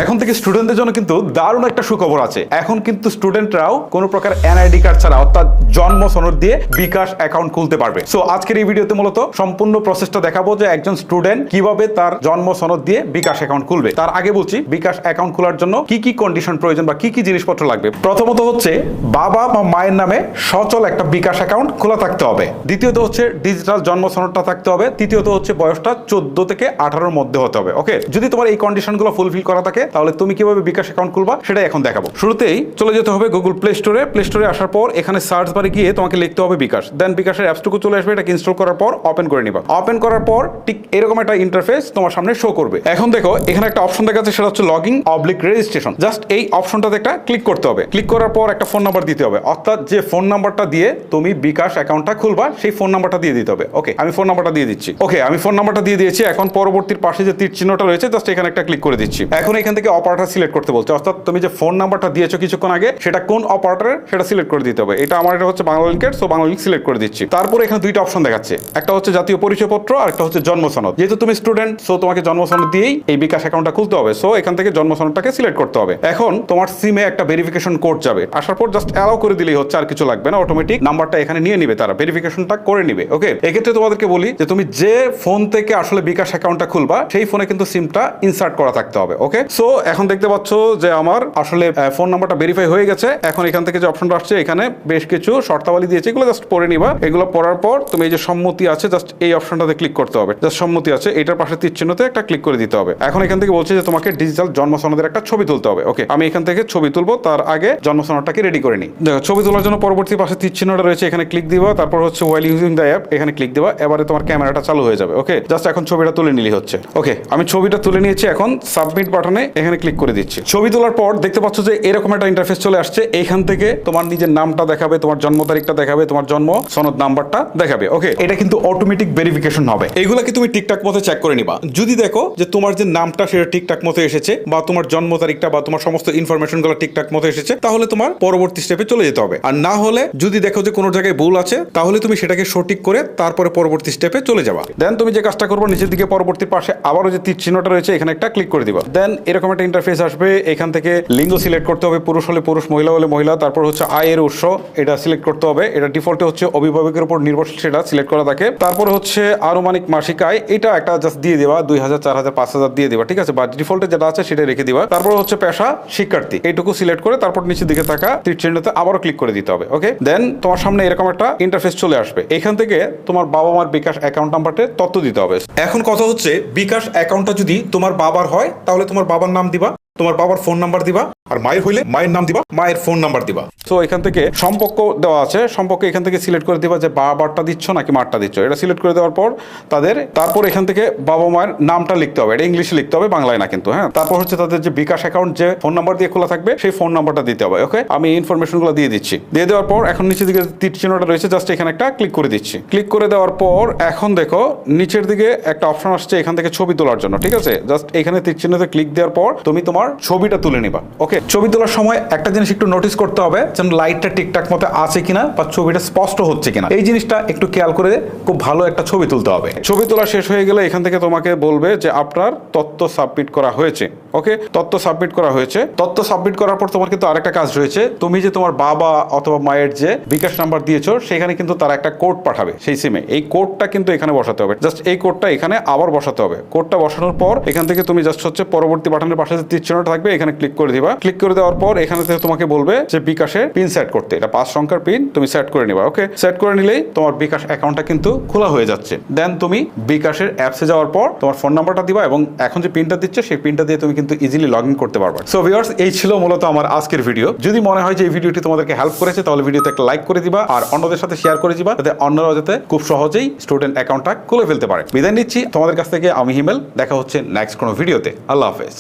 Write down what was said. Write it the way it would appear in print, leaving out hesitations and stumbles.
এখন থেকে স্টুডেন্টদের জন্য কিন্তু দারুণ একটা সুখবর আছে। এখন কিন্তু স্টুডেন্টরাও কোনো প্রকার এনআইডি কার্ড ছাড়া অর্থাৎ জন্ম সনদ দিয়ে বিকাশ অ্যাকাউন্ট খুলতে পারবে। সো আজকের এই ভিডিওতে মূলত সম্পূর্ণ প্রসেসটা দেখাবো যে একজন স্টুডেন্ট কিভাবে তার জন্ম সনদ দিয়ে বিকাশ অ্যাকাউন্ট খুলবে। তার আগে বলছি বিকাশ অ্যাকাউন্ট খোলার জন্য কি কি কন্ডিশন প্রয়োজন বা কি কি জিনিসপত্র লাগবে। প্রথমত হচ্ছে বাবা বা মায়ের নামে সচল একটা বিকাশ অ্যাকাউন্ট খোলা থাকতে হবে। দ্বিতীয়ত হচ্ছে ডিজিটাল জন্ম সনদটা থাকতে হবে। তৃতীয়ত হচ্ছে বয়সটা 14 থেকে 18-র মধ্যে হতে হবে। ওকে, যদি তোমার এই কন্ডিশনগুলো ফুলফিল করা থাকে তাহলে তুমি কিভাবে বিকাশ অ্যাকাউন্ট খুলবা সেটাই এখন দেখাবো। শুরুতেই চলে যেতে হবে গুগল প্লে স্টোরে। প্লে স্টোরে আসার পর এখানে সার্চ বারে গিয়ে তোমাকে লিখতে হবে বিকাশ। দেন বিকাশের অ্যাপসটুকু চলে আসবে, এটাকে ইনস্টল করার পর ওপেন করে নিবা। ওপেন করার পর ঠিক এরকম একটা ইন্টারফেস তোমার সামনে শো করবে। এখন দেখো এখানে একটা অপশন দেখা যাচ্ছে, সেটা হচ্ছে লগইন অবলিক রেজিস্ট্রেশন। জাস্ট এই অপশনটাতে একটা ক্লিক করতে হবে। ক্লিক করার পর একটা ফোন নাম্বার দিতে হবে, অর্থাৎ যে ফোন নাম্বারটা দিয়ে তুমি বিকাশ অ্যাকাউন্টটা খুলবা সেই ফোন নাম্বারটা দিয়ে দিতে হবে। ওকে, আমি ফোন নাম্বারটা দিয়ে দিচ্ছি। ওকে, আমি ফোন নাম্বারটা দিয়ে দিয়েছি। এখন পরবর্তীর পাশে যে তীর চিহ্নটা রয়েছে জাস্ট এখানে একটা ক্লিক করে দিচ্ছি। এখন এখান থেকে অপারেটর সিলেক্ট করতে বলছে, অর্থাৎ তুমি যে ফোন নাম্বারটা দিয়েছো কিছুক্ষণ আগে সেটা কোন অপারেটরের সেটা সিলেক্ট করে দিতে হবে। এটা আমার এটা হচ্ছে বাংলালিংকের, সো বাংলালিংক সিলেক্ট করে দিচ্ছি। তারপরে এখানে দুইটা অপশন দেখাচ্ছে, একটা হচ্ছে জাতীয় পরিচয়পত্র আর একটা হচ্ছে জন্ম সনদ। যেহেতু তুমি স্টুডেন্ট, সো তোমাকে জন্ম সনদ দিয়েই এই বিকাশ অ্যাকাউন্টটা খুলতে হবে। সো এখান থেকে জন্ম সনদটাকে সিলেক্ট করতে হবে। এখন তোমার সিমে একটা ভেরিফিকেশন কোড যাবে, আসার পর জাস্ট অ্যালাউ করে দিলেই হচ্ছে, আর কিছু লাগবে না। অটোমেটিক নাম্বারটা এখানে নিয়ে নিবে, তারা ভেরিফিকেশনটা করে নিবে। ওকে, এক্ষেত্রে তোমাদেরকে বলি যে তুমি যে ফোন থেকে আসলে বিকাশ অ্যাকাউন্টটা খুলবা সেই ফোনে কিন্তু সিমটা ইনসার্ট করা থাকতে হবে। ওকে, সো এখন দেখতে পাচ্ছ যে আমার আসলে ফোন নাম্বারটা ভেরিফাই হয়ে গেছে। এখন এখান থেকে যে অপশনটা আসছে এখানে বেশ কিছু শর্তাবলী দিয়েছে, এগুলো জাস্ট পড়ে নিবা। এগুলো পড়ার পর তুমি এই যে সম্মতি আছে জাস্ট এই অপশনটাতে ক্লিক করতে হবে। জাস্ট সম্মতি আছে, এটার পাশে তীর চিহ্নতে একটা ক্লিক করে দিতে হবে। এখন এখান থেকে বলছে যে তোমাকে ডিজিটাল জন্ম সনদের একটা ছবি তুলতে হবে। ওকে, আমি এখান থেকে ছবি তুলবো, তার আগে জন্ম সনদটাকে রেডি করে নিই। দেখো ছবি তোলার জন্য পরবর্তী পাশে তীর চিহ্নটা রয়েছে, এখানে ক্লিক দিবা। তারপর হচ্ছে ওয়াইল ইউজিং দ্য অ্যাপ, এখানে ক্লিক দিবা। এবারে তোমার ক্যামেরাটা চালু হয়ে যাবে। ওকে, জাস্ট এখন ছবিটা তুলে নিলেই হচ্ছে। ওকে, আমি ছবিটা তুলে নিয়েছি। এখন সাবমিট বাটনে এখানে ক্লিক করে দিচ্ছি। ছবি তোলার পর দেখতে পাচ্ছ যে এরকম একটা ইন্টারফেস চলে আসছে। এইখান থেকে তোমার নিজের নামটা দেখাবে, তোমার জন্ম তারিখটা দেখাবে, তোমার জন্ম সনদ নাম্বারটা দেখাবে। ওকে, এটা কিন্তু অটোমেটিক ভেরিফিকেশন হবে। এগুলা কি তুমি ঠিকঠাক মতো চেক করে নিবা। যদি দেখো যে তোমার যে নামটা সেটা ঠিকঠাক মতো এসেছে বা তোমার জন্ম তারিখটা বা তোমার সমস্ত ইনফরমেশন গুলো ঠিকঠাক মতো এসেছে, তাহলে তোমার পরবর্তী স্টেপে চলে যেতে হবে। আর না হলে যদি দেখো যে কোনো জায়গায় ভুল আছে, তাহলে তুমি সেটাকে সঠিক করে তারপরে পরবর্তী স্টেপে চলে যাবা। দেন তুমি যে কাজটা করবো, নিচের দিকে পরবর্তী পাশে আবারও যে তীর চিহ্নটা রয়েছে এখানে একটা ক্লিক করে দিবা। দেন এরকম একটা ইন্টারফেস আসবে। এখান থেকে লিঙ্গ সিলেক্ট করতে হবে, পুরুষ হলে পুরুষ, মহিলা হলে মহিলা। তারপর হচ্ছে আয়ের উৎস এটা সিলেক্ট করতে হবে। এটা ডিফল্টে হচ্ছে অভিভাবকের উপর নির্ভরশীল, সেটা সিলেক্ট করা থাকে। তারপর হচ্ছে আনুমানিক মাসিক আয়, এটা একটা জাস্ট দিয়ে দিবা, 2000, 4000, 5000 দিয়ে দিবা। ঠিক আছে, বা ডিফল্টে যেটা আছে সেটা রেখে দিবা। তারপর হচ্ছে পেশা শিক্ষার্থী, এইটুকু সিলেক্ট করে তারপর নিচের দিকে থাকা তীর চিহ্নতে আবারও ক্লিক করে দিতে হবে। ওকে, দেন তোমার সামনে এরকম একটা ইন্টারফেস চলে আসবে। এখান থেকে তোমার বাবা মার বিকাশ অ্যাকাউন্ট নাম্বারতে তথ্য দিতে হবে। এখন কথা হচ্ছে বিকাশ অ্যাকাউন্টটা যদি তোমার বাবার হয় তাহলে তোমার বাবার নাম দিবা, তোমার বাবার ফোন নাম্বার দিবা, আর মায়ের হইলে মায়ের নাম দিবা, মায়ের ফোন নাম্বার দিবা। তো এখান থেকে সম্পর্ক দেওয়া আছে, সম্পর্ক এখান থেকে সিলেক্ট করে দিবা যে বাবারটা দিচ্ছ নাকি মারটা দিচ্ছ। এটা সিলেক্ট করে দেওয়ার পর তারপর এখান থেকে বাবা মায়ের নামটা লিখতে হবে। এটা ইংলিশে লিখতে হবে, বাংলায় না কিন্তু। হ্যাঁ, তারপর হচ্ছে তাদের যে বিকাশ অ্যাকাউন্ট যে ফোন নাম্বার দিয়ে খোলা থাকবে সেই ফোন নাম্বারটা দিতে হবে। ওকে, আমি এই ইনফরমেশনগুলো দিয়ে দিচ্ছি। দিয়ে দেওয়ার পর এখন নিচের দিকে তীর চিহ্নটা রয়েছে, জাস্ট এখানে একটা ক্লিক করে দিচ্ছি। ক্লিক করে দেওয়ার পর এখন দেখো নিচের দিকে একটা অপশন আসছে এখান থেকে ছবি তোলার জন্য। ঠিক আছে, জাস্ট এখানে তীর চিহ্নতে ক্লিক দেওয়ার পর তুমি তোমার ছবিটা তুলে নিবা। ওকে, ছবি তোলার সময় একটা জিনিস একটু নোটিস করতে হবে, যেন লাইটটা ঠিকঠাক মতো আছে কিনা বা ছবিটা স্পষ্ট হচ্ছে কিনা, এই জিনিসটা একটু খেয়াল করে খুব ভালো একটা ছবি তুলতে হবে। ছবি তোলা শেষ হয়ে গেলে এখান থেকে তোমাকে বলবে যে আপনার তথ্য সাবমিট করা হয়েছে। ওকে, তথ্য সাবমিট করা হয়েছে। তথ্য সাবমিট করার পর তোমার কিন্তু আরেকটা কাজ রয়েছে। তুমি যে তোমার বাবা অথবা মায়ের যে বিকাশ নাম্বার দিয়েছো সেখানে কিন্তু তারা একটা কোড পাঠাবে সেই সিমে। এই কোডটা কিন্তু এখানে বসাতে হবে। জাস্ট এই কোডটা এখানে আবার বসাতে হবে। কোডটা বসানোর পর এখান থেকে তুমি জাস্ট হচ্ছে পরবর্তী বাটনের পাশে যে তীর চিহ্নটা থাকবে এখানে ক্লিক করে দিবা। ক্লিক করে দেওয়ার পর এখানে থেকে তোমাকে বলবে যে বিকাশের পিন সেট করতে। এটা 5 সংখ্যার পিন তুমি সেট করে নিবা। ওকে, সেট করে নিলেই তোমার বিকাশ অ্যাকাউন্টটা কিন্তু খোলা হয়ে যাচ্ছে। দেন তুমি বিকাশের অ্যাপসে যাওয়ার পর তোমার ফোন নাম্বারটা দিবা এবং এখন যে পিনটা দিচ্ছে সেই পিনটা দিয়ে তুমি কিন্তু ইজিলি লগ ইন করতে পারবে। সো ভিউয়ার্স, এই ছিল মূলত আমার আজকের ভিডিও। যদি মনে হয় যে এই ভিডিওটি তোমাদেরকে হেল্প করেছে তাহলে ভিডিওতে একটা লাইক করে দিবা আর অন্যদের সাথে শেয়ার করে দিবা, যাতে অন্যরাও যাতে খুব সহজেই স্টুডেন্ট অ্যাকাউন্টটা খুলে ফেলতে পারে। বিদায় নিচ্ছি তোমাদের কাছ থেকে, আমি হিমেল। দেখা হচ্ছে নেক্সট কোনো ভিডিওতে। আল্লাহ হাফেজ।